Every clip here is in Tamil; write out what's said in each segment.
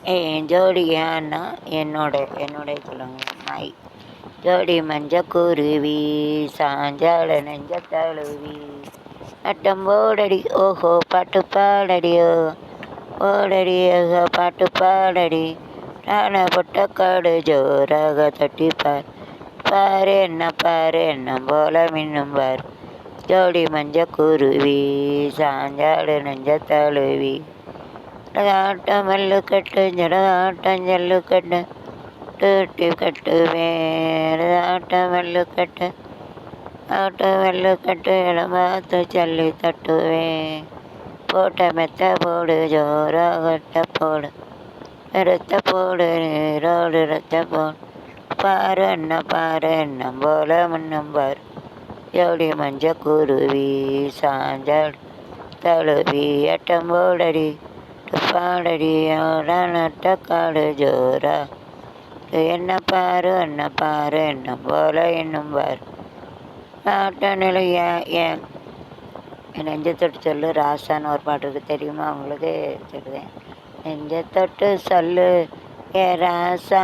ஜோடியானா என்னோடைய சொல்லுங்க நாய். ஜோடி மஞ்ச குருவி சாஞ்சால நெஞ்ச தழுவி அட்டம் போடடி ஓஹோ பாட்டு பாடடியோ ஓடடி ஓஹோ பாட்டு பாடடி நான பொட்டக்காடு ஜோராக தட்டிப்பார் பாரு என்ன போல மின்னும் பார் ஜோடி மஞ்ச குருவி சாஞ்சாடு நெஞ்ச தழுவி ஆட்டம் மல்லு கட்டு ஜடாட்டம் ஜல்லு கட்டு டூட்டி கட்டுவேன் ஆட்டம் மல்லு கட்டு ஆட்டம் மல்லு கட்டு இளமாத்து ஜல்லி தட்டுவேன் போட்ட மெத்த போடு ஜோராகட்ட போடு ரத்த போடு நீரோடு ரத்த போடு பாரு என்ன போல முன்னம் பாரு ஜோடி மஞ்ச குருவி சாஞ்சாடு தழுவி அட்டம் போடடி பாடடி நட்டக்காடு ஜோரா என்ன பாரு என்ன போல என்னும் பாரு ஆட்ட நிலையா ஏன் நெஞ்ச தொட்டு சொல்லு ராசான்னு ஒரு பாட்டு இருக்கு தெரியுமா உங்களுக்கு? சொல்லுவேன். நெஞ்ச தொட்டு சொல்லு ஏ ராசா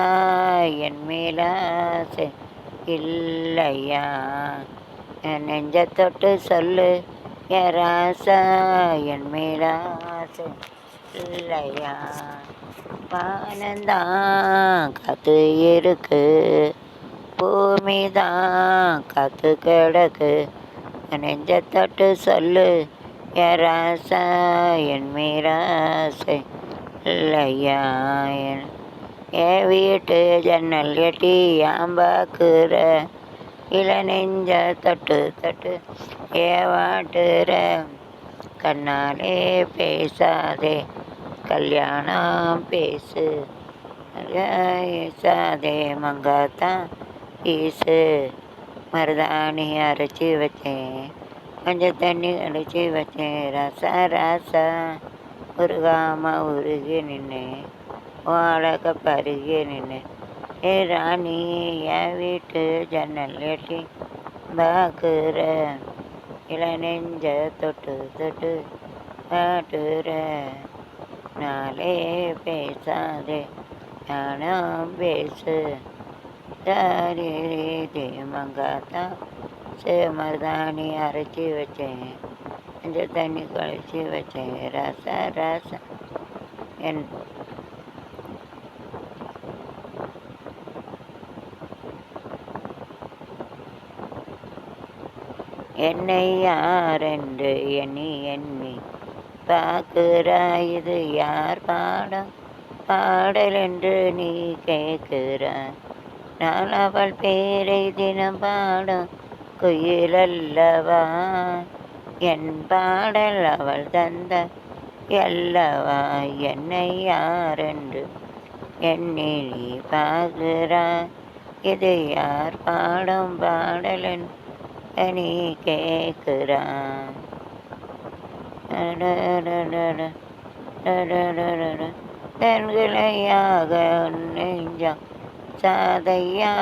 என் மேலாசை இல்லையா நெஞ்ச தொட்டு சொல்லு ஏ ராசா என் மேலாசை இல்லையா வானந்தான் காத்து இருக்கு பூமிதான் காத்து கிடக்கு நெஞ்ச தொட்டு சொல்லு ஏ ராசா என் மீராசை இல்லையா என் வீட்டு ஜன்னல் எட்டி ஆம்பாக்குற இள நெஞ்ச தொட்டு தொட்டு ஏவாட்டுற கண்ணாலே பேசாதே கல்யாணம் பேசு பேசாதே மங்காத்தான் ஈசு மருதாணி அரைச்சி வச்சேன் கொஞ்சம் தண்ணி அரைச்சி வச்சேன் ராசா ராசா உருகாம உருகி நின்று அழக பருகி நின்று ஏ ராணி என் வீட்டு ஜன்னல் எட்டி பார்க்குற இள நெஞ்ச தொட்டு தொட்டு காட்டுற நாளே பேசாதே ஞானம் பேசு தாரி மங்காத்தான் மருதாணி அரைச்சி வச்சேன் கொஞ்சம் தண்ணி கழிச்சி வச்சேன் ராசா ராசா என் என்னை யாரென்று எண்ணி பார்க்குறா இது யார் பாடல் என்று நீ கேட்குறா நான் அவள் பேரை தினம் பாடும் குயிலல்லவா என் பாடல் அவள் தந்த அல்லவா என்னை யாரென்று எண்ணி நீ பார்க்குறா இது யார் பாடும் பாடல் நீ கேட்குறா பெண்களையாக நெஞ்சம் சாதையா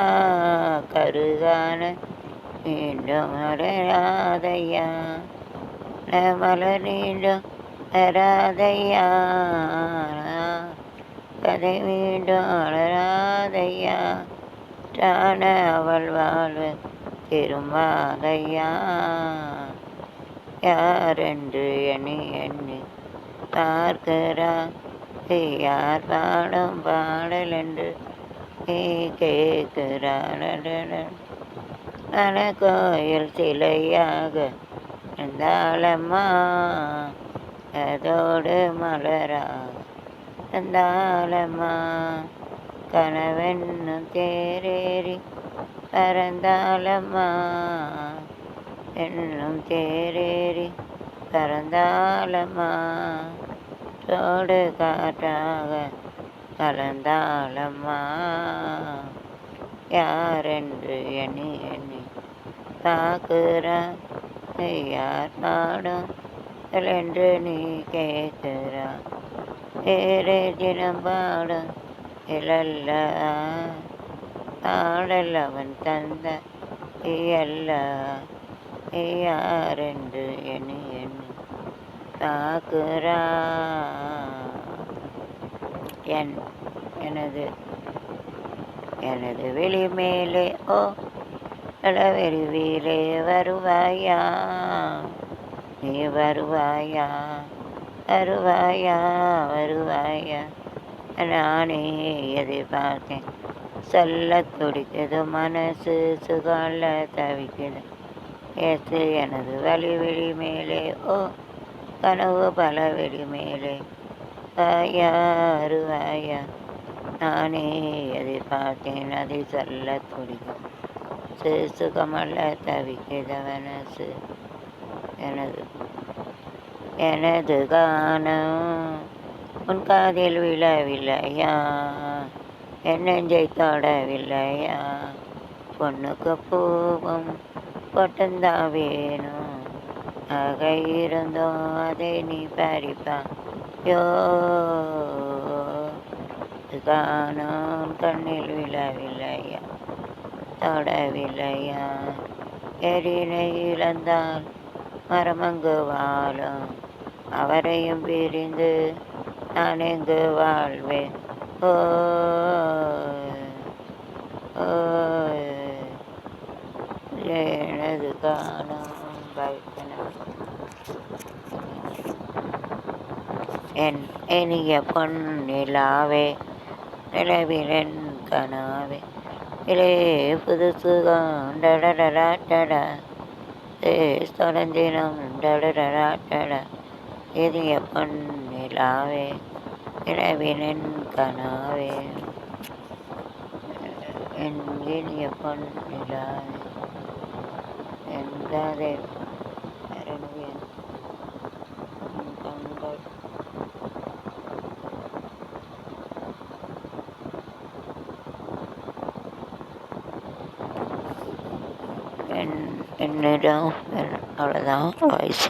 கருகான மீண்டும் அடராதையா மலர் மீண்டும் அராதையா கதை மீண்டும் அடராதையா தான அவள் வாழ்வு திரும்பாதையா யாரென்று எண்ணி பார்க்கிறா யார் பாடும் பாடல் என்று நீ கேட்கிறான கோயில் சிலையாக இருந்தாலம்மா அதோடு மலராக இருந்தாலம்மா கனவென்னும் தேரேறி பறந்தாலம்மா என்னும் தேரேறி பறந்தாலம்மா தோடு காற்றாக கலந்தாலம்மா யாரென்று எண்ணி பார்க்கிறா யார் பாடும் என்று நீ கேட்கிறா வேறு தினம் பாடும் இல்லல்ல பாடல் அவன் தந்த அல்ல யாரென்று எண்ணி பார்க்கிறா என் எனது எனது விழி மேலே ஓ அளவெருவிலே வருவாயா, நீ வருவாயா, வருவாயா, வருவாயா. நானே எதிர்பார்த்தேன், சொல்ல துடிக்குது மனசு, சுகால தவிக்குது ஏசு எனது விழி மேலே ஓ கனவு பல விழி மேலே வாயா, வருவாயா. நானே எதிர்பார்த்தேன், அதை சொல்ல துடிக்கும் சுகமல்ல தவிக்கிற மனசு. எனது எனது கானம் உன் காதில் விழவில்லையா, என் நெஞ்சை தொடவில்லையா, பொண்ணுக்கு பூவும் பொட்டந்தா வேணும், ஆக இருந்தோம் அதை நீ பறிப்பா யோ. காணோம் கண்ணில் விழவில்லையா, தொடவில்லையா, எரினை இழந்தால் மரமங்கு வாழும், அவரையும் பிரிந்து நான் எங்கு வாழ்வேன். ஓ ஓ எனது காணோம் என் இனிய பொன்னிலாவே, நிலவிலன் கனாவே, இலே புதுசு டடடடாட்டடா, தொடர்ந்தினம் டடடடாட்டடா, இனிய பொன்னிலாவே, நிலவிலன் கனாவே, என் இனிய பொன்னிலாவே என்றாதே கண்கள் என்னிடம் அவ்வளோதான் வாய்ஸ்.